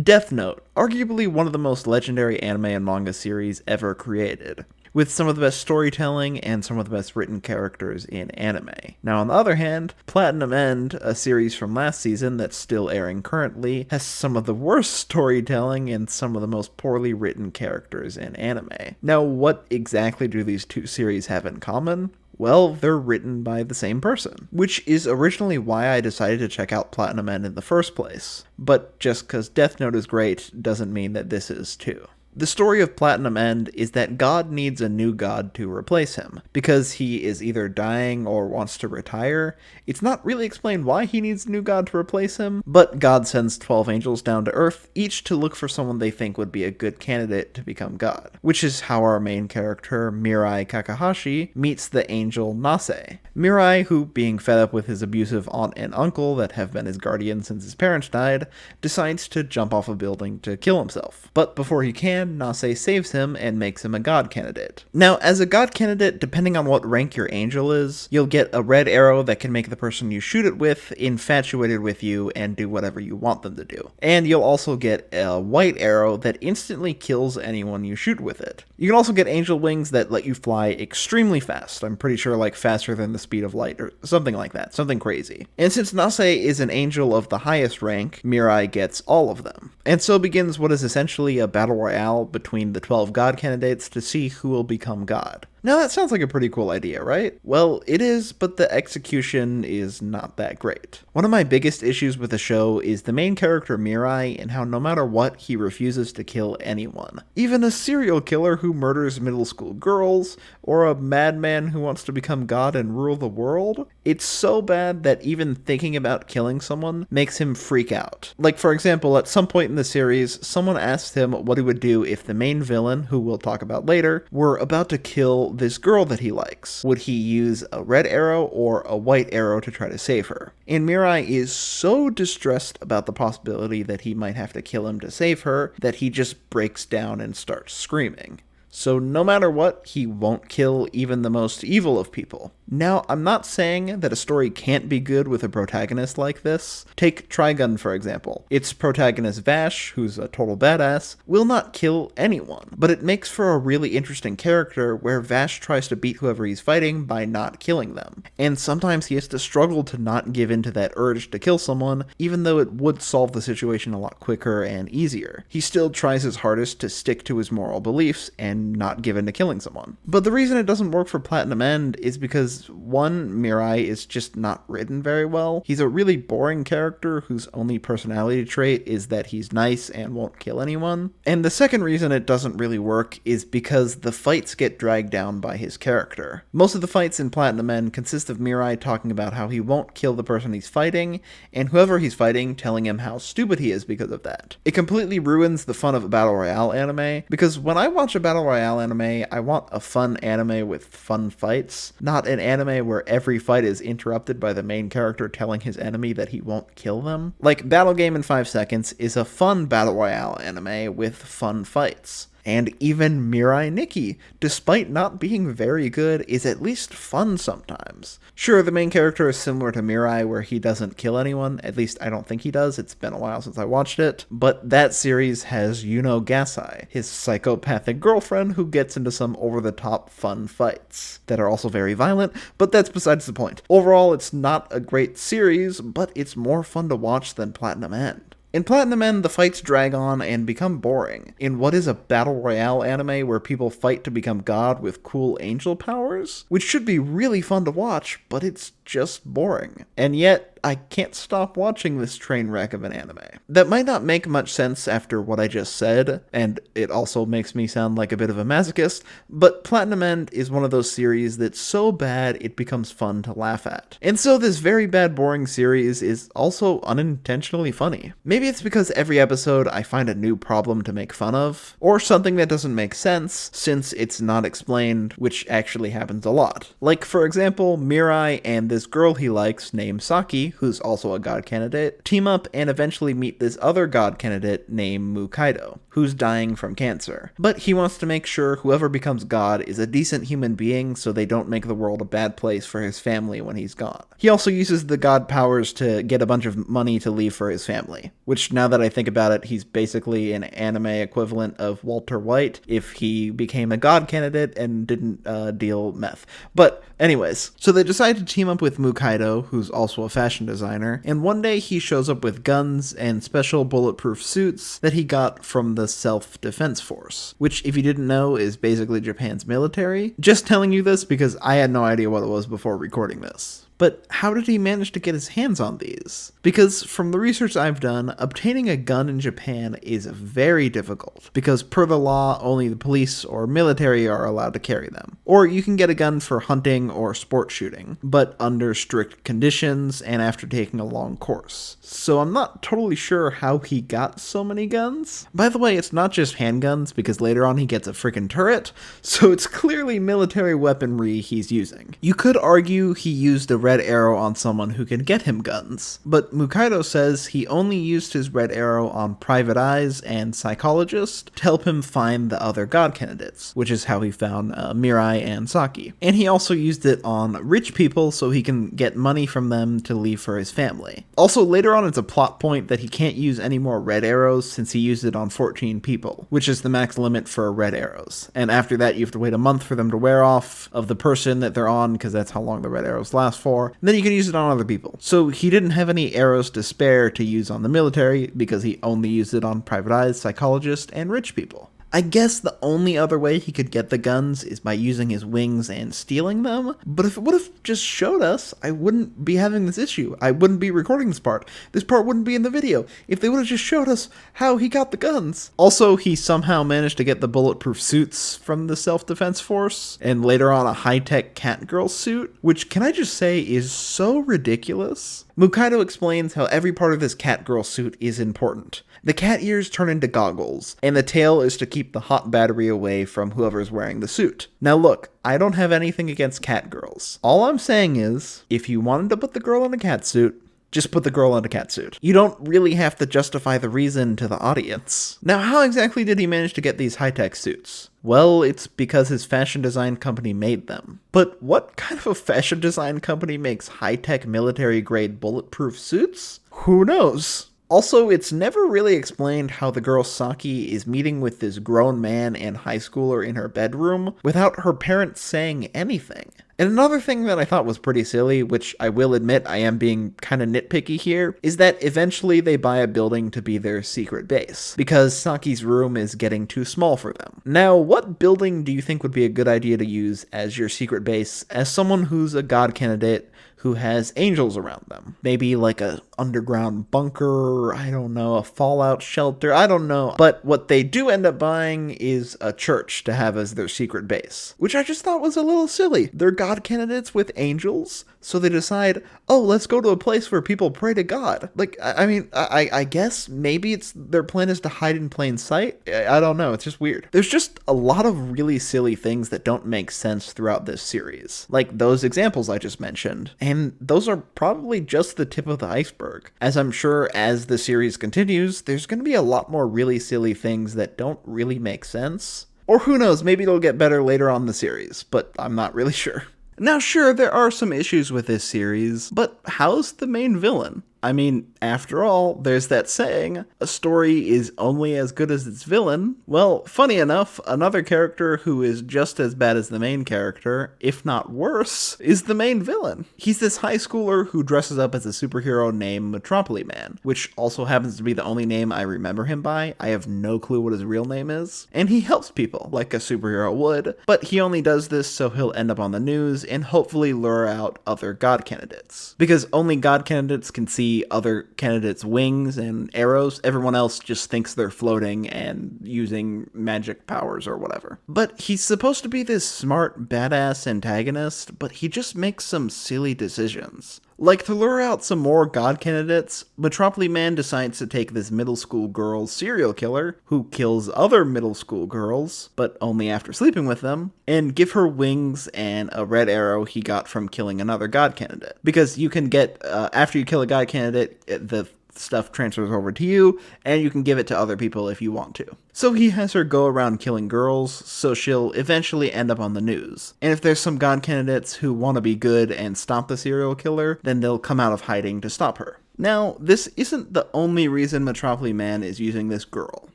Death Note, arguably one of the most legendary anime and manga series ever created, with some of the best storytelling and some of the best written characters in anime. Now, on the other hand, Platinum End, a series from last season that's still airing currently, has some of the worst storytelling and some of the most poorly written characters in anime. Now, what exactly do these two series have in common? Well, they're written by the same person, which is originally why I decided to check out Platinum End in the first place. But just because Death Note is great doesn't mean that this is too. The story of Platinum End is that God needs a new god to replace him, because he is either dying or wants to retire. It's not really explained why he needs a new god to replace him, but God sends 12 angels down to Earth, each to look for someone they think would be a good candidate to become God, which is how our main character, Mirai Kakahashi, meets the angel Nase. Mirai, who, being fed up with his abusive aunt and uncle that have been his guardian since his parents died, decides to jump off a building to kill himself. But before he can, Nase saves him and makes him a god candidate. Now, as a god candidate, depending on what rank your angel is, you'll get a red arrow that can make the person you shoot it with infatuated with you and do whatever you want them to do. And you'll also get a white arrow that instantly kills anyone you shoot with it. You can also get angel wings that let you fly extremely fast. I'm pretty sure like faster than the speed of light or something like that, something crazy. And since Nase is an angel of the highest rank, Mirai gets all of them. And so begins what is essentially a battle royale between the 12 god candidates to see who will become god. Now that sounds like a pretty cool idea, right? Well, it is, but the execution is not that great. One of my biggest issues with the show is the main character Mirai and how no matter what, he refuses to kill anyone. Even a serial killer who murders middle school girls, or a madman who wants to become god and rule the world. It's so bad that even thinking about killing someone makes him freak out. Like, for example, at some point in the series, someone asked him what he would do if the main villain, who we'll talk about later, were about to kill this girl that he likes. Would he use a red arrow or a white arrow to try to save her? And Mirai is so distressed about the possibility that he might have to kill him to save her that he just breaks down and starts screaming. So no matter what, he won't kill even the most evil of people. Now, I'm not saying that a story can't be good with a protagonist like this. Take Trigun, for example. Its protagonist Vash, who's a total badass, will not kill anyone, but it makes for a really interesting character where Vash tries to beat whoever he's fighting by not killing them. And sometimes he has to struggle to not give in to that urge to kill someone, even though it would solve the situation a lot quicker and easier. He still tries his hardest to stick to his moral beliefs and not give in to killing someone. But the reason it doesn't work for Platinum End is because, one, Mirai is just not written very well. He's a really boring character whose only personality trait is that he's nice and won't kill anyone. And the second reason it doesn't really work is because the fights get dragged down by his character. Most of the fights in Platinum End consist of Mirai talking about how he won't kill the person he's fighting, and whoever he's fighting telling him how stupid he is because of that. It completely ruins the fun of a battle royale anime, because when I watch a battle royale anime, I want a fun anime with fun fights, not an anime where every fight is interrupted by the main character telling his enemy that he won't kill them. Like, Battle Game in 5 Seconds is a fun battle royale anime with fun fights. And even Mirai Nikki, despite not being very good, is at least fun sometimes. Sure, the main character is similar to Mirai where he doesn't kill anyone, at least I don't think he does, it's been a while since I watched it, but that series has Yuno Gasai, his psychopathic girlfriend who gets into some over-the-top fun fights that are also very violent, but that's besides the point. Overall, it's not a great series, but it's more fun to watch than Platinum End. In Platinum End, the fights drag on and become boring. In what is a battle royale anime where people fight to become god with cool angel powers, which should be really fun to watch, but it's just boring. And yet, I can't stop watching this train wreck of an anime. That might not make much sense after what I just said, and it also makes me sound like a bit of a masochist, but Platinum End is one of those series that's so bad it becomes fun to laugh at. And so this very bad boring series is also unintentionally funny. Maybe it's because every episode I find a new problem to make fun of, or something that doesn't make sense since it's not explained, which actually happens a lot. Like, for example, Mirai and this girl he likes named Saki Saki, who's also a god candidate, team up and eventually meet this other god candidate named Mukaido, who's dying from cancer. But he wants to make sure whoever becomes god is a decent human being so they don't make the world a bad place for his family when he's gone. He also uses the god powers to get a bunch of money to leave for his family, which now that I think about it, he's basically an anime equivalent of Walter White if he became a god candidate and didn't deal meth. But anyways, so they decide to team up with Mukaido, who's also a fashion designer, and one day he shows up with guns and special bulletproof suits that he got from the Self-Defense Force, which, if you didn't know, is basically Japan's military. Just telling you this because I had no idea what it was before recording this. But how did he manage to get his hands on these? Because from the research I've done, obtaining a gun in Japan is very difficult, because per the law, only the police or military are allowed to carry them. Or you can get a gun for hunting or sport shooting, but under strict conditions and after taking a long course. So I'm not totally sure how he got so many guns. By the way, it's not just handguns, because later on he gets a freaking turret, so it's clearly military weaponry he's using. You could argue he used a red arrow on someone who could get him guns, but Mukaido says he only used his red arrow on private eyes and psychologists to help him find the other god candidates, which is how he found Mirai and Saki. And he also used it on rich people so he can get money from them to leave for his family. Also, later on it's a plot point that he can't use any more red arrows since he used it on 14 people, which is the max limit for red arrows. And after that you have to wait a month for them to wear off of the person that they're on, because that's how long the red arrows last for. And then you can use it on other people. So he didn't have any arrows to spare to use on the military because he only used it on private eyes, psychologists, and rich people. I guess the only other way he could get the guns is by using his wings and stealing them, but if it would have just showed us, I wouldn't be having this issue. I wouldn't be recording this part. This part wouldn't be in the video if they would have just showed us how he got the guns. Also, he somehow managed to get the bulletproof suits from the Self-Defense Force, and later on a high-tech Catgirl suit, which, can I just say, is so ridiculous. Mukaido explains how every part of this Catgirl suit is important. The cat ears turn into goggles, and the tail is to keep the hot battery away from whoever's wearing the suit. Now look, I don't have anything against cat girls. All I'm saying is, if you wanted to put the girl in a cat suit, just put the girl in a cat suit. You don't really have to justify the reason to the audience. Now, how exactly did he manage to get these high-tech suits? Well, it's because his fashion design company made them. But what kind of a fashion design company makes high-tech military-grade bulletproof suits? Who knows? Also, it's never really explained how the girl Saki is meeting with this grown man and high schooler in her bedroom without her parents saying anything. And another thing that I thought was pretty silly, which I will admit I am being kind of nitpicky here, is that eventually they buy a building to be their secret base, because Saki's room is getting too small for them. Now, what building do you think would be a good idea to use as your secret base as someone who's a god candidate who has angels around them? Maybe like a underground bunker, I don't know, a fallout shelter, I don't know. But what they do end up buying is a church to have as their secret base, which I just thought was a little silly. They're god candidates with angels, so they decide, oh, let's go to a place where people pray to God. Like, I guess maybe their plan is to hide in plain sight. I don't know, it's just weird. There's just a lot of really silly things that don't make sense throughout this series, like those examples I just mentioned. And those are probably just the tip of the iceberg. As I'm sure as the series continues, there's going to be a lot more really silly things that don't really make sense. Or who knows, maybe it'll get better later on in the series, but I'm not really sure. Now sure, there are some issues with this series, but how's the main villain? I mean, after all, there's that saying, a story is only as good as its villain. Well, funny enough, another character who is just as bad as the main character, if not worse, is the main villain. He's this high schooler who dresses up as a superhero named Metropolis Man, which also happens to be the only name I remember him by. I have no clue what his real name is. And he helps people, like a superhero would, but he only does this so he'll end up on the news and hopefully lure out other god candidates. Because only god candidates can see other candidates' wings and arrows. Everyone else just thinks they're floating and using magic powers or whatever. But he's supposed to be this smart, badass antagonist, but he just makes some silly decisions. Like, to lure out some more god candidates, Metropolis Man decides to take this middle school girl serial killer, who kills other middle school girls, but only after sleeping with them, and give her wings and a red arrow he got from killing another god candidate. Because you can get, after you kill a god candidate, the stuff transfers over to you, and you can give it to other people if you want to. So he has her go around killing girls, so she'll eventually end up on the news. And if there's some god candidates who want to be good and stop the serial killer, then they'll come out of hiding to stop her. Now, this isn't the only reason Metropolis Man is using this girl.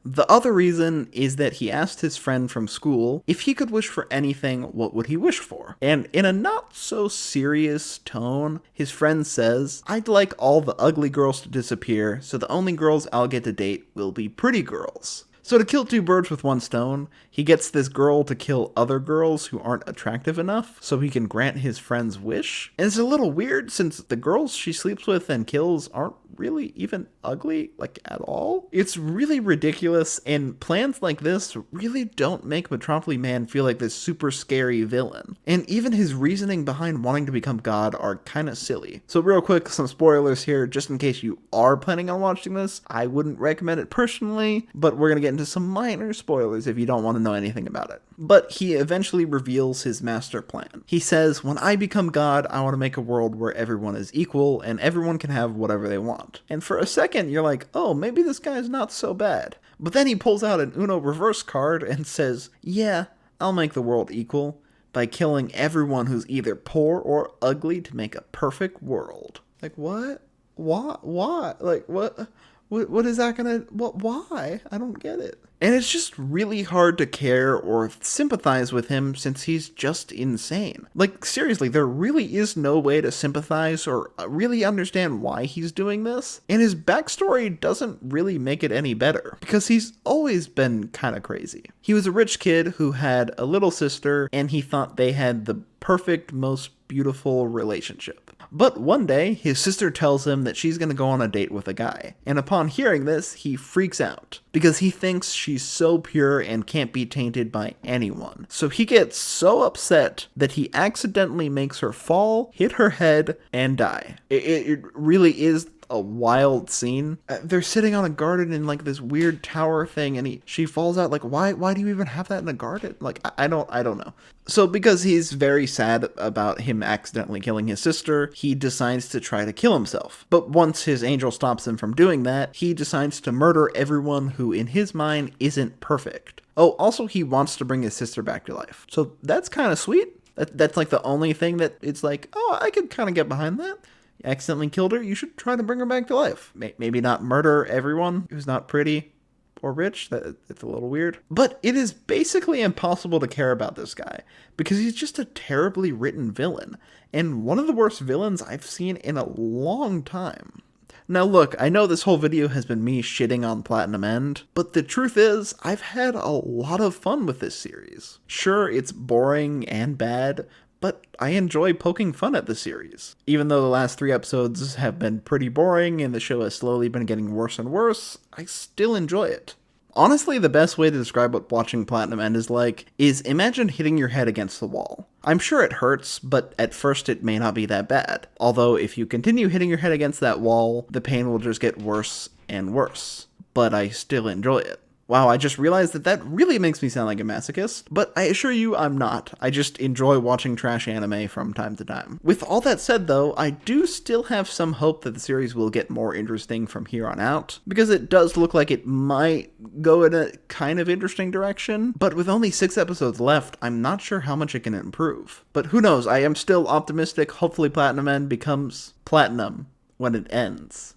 The other reason is that he asked his friend from school if he could wish for anything, what would he wish for? And in a not so serious tone, his friend says, "I'd like all the ugly girls to disappear, so the only girls I'll get to date will be pretty girls." So to kill two birds with one stone, he gets this girl to kill other girls who aren't attractive enough so he can grant his friend's wish. And it's a little weird since the girls she sleeps with and kills aren't really even ugly, like, at all. It's really ridiculous, and plans like this really don't make Metropolis Man feel like this super scary villain. And even his reasoning behind wanting to become God are kind of silly. So real quick, some spoilers here, just in case you are planning on watching this. I wouldn't recommend it personally, but we're gonna get into some minor spoilers if you don't want to know anything about it. But he eventually reveals his master plan. He says, "When I become God, I want to make a world where everyone is equal and everyone can have whatever they want." And for a second, you're like, oh, maybe this guy's not so bad. But then he pulls out an Uno reverse card and says, "Yeah, I'll make the world equal by killing everyone who's either poor or ugly to make a perfect world." Like, what? Why? Like, what? What is that gonna, why? I don't get it. And it's just really hard to care or sympathize with him since he's just insane. Like, seriously, there really is no way to sympathize or really understand why he's doing this. And his backstory doesn't really make it any better, because he's always been kind of crazy. He was a rich kid who had a little sister, and he thought they had the perfect, most beautiful relationship. But one day, his sister tells him that she's gonna go on a date with a guy. And upon hearing this, he freaks out, because he thinks she's so pure and can't be tainted by anyone. So he gets so upset that he accidentally makes her fall, hit her head, and die. It really is a wild scene. They're sitting on a garden in like this weird tower thing, and she falls out. Like, why do you even have that in a garden? Like, I don't know. So because he's very sad about him accidentally killing his sister, he decides to try to kill himself. But once his angel stops him from doing that, he decides to murder everyone who in his mind isn't perfect. Oh, also he wants to bring his sister back to life. So that's kind of sweet. That's like the only thing that it's like, oh, I could kind of get behind that. You accidentally killed her, you should try to bring her back to life. Maybe not murder everyone who's not pretty or rich. It's a little weird. But it is basically impossible to care about this guy, because he's just a terribly written villain, and one of the worst villains I've seen in a long time. Now look, I know this whole video has been me shitting on Platinum End, but the truth is, I've had a lot of fun with this series. Sure, it's boring and bad, but I enjoy poking fun at the series. Even though the last 3 episodes have been pretty boring and the show has slowly been getting worse and worse, I still enjoy it. Honestly, the best way to describe what watching Platinum End is like is imagine hitting your head against the wall. I'm sure it hurts, but at first it may not be that bad. Although if you continue hitting your head against that wall, the pain will just get worse and worse. But I still enjoy it. Wow, I just realized that really makes me sound like a masochist, but I assure you I'm not. I just enjoy watching trash anime from time to time. With all that said though, I do still have some hope that the series will get more interesting from here on out, because it does look like it might go in a kind of interesting direction, but with only 6 episodes left, I'm not sure how much it can improve. But who knows, I am still optimistic. Hopefully Platinum End becomes platinum when it ends.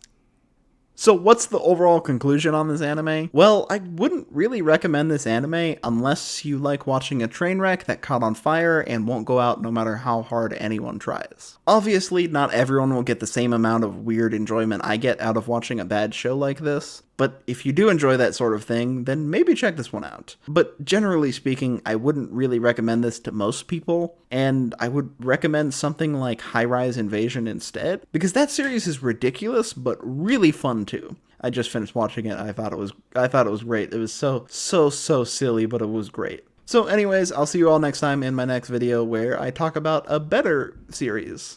So what's the overall conclusion on this anime? Well, I wouldn't really recommend this anime unless you like watching a train wreck that caught on fire and won't go out no matter how hard anyone tries. Obviously, not everyone will get the same amount of weird enjoyment I get out of watching a bad show like this, but if you do enjoy that sort of thing, then maybe check this one out. But generally speaking, I wouldn't really recommend this to most people, and I would recommend something like High Rise Invasion instead, because that series is ridiculous, but really fun too. I just finished watching it, I thought it was great. It was so silly, but it was great. So anyways, I'll see you all next time in my next video where I talk about a better series.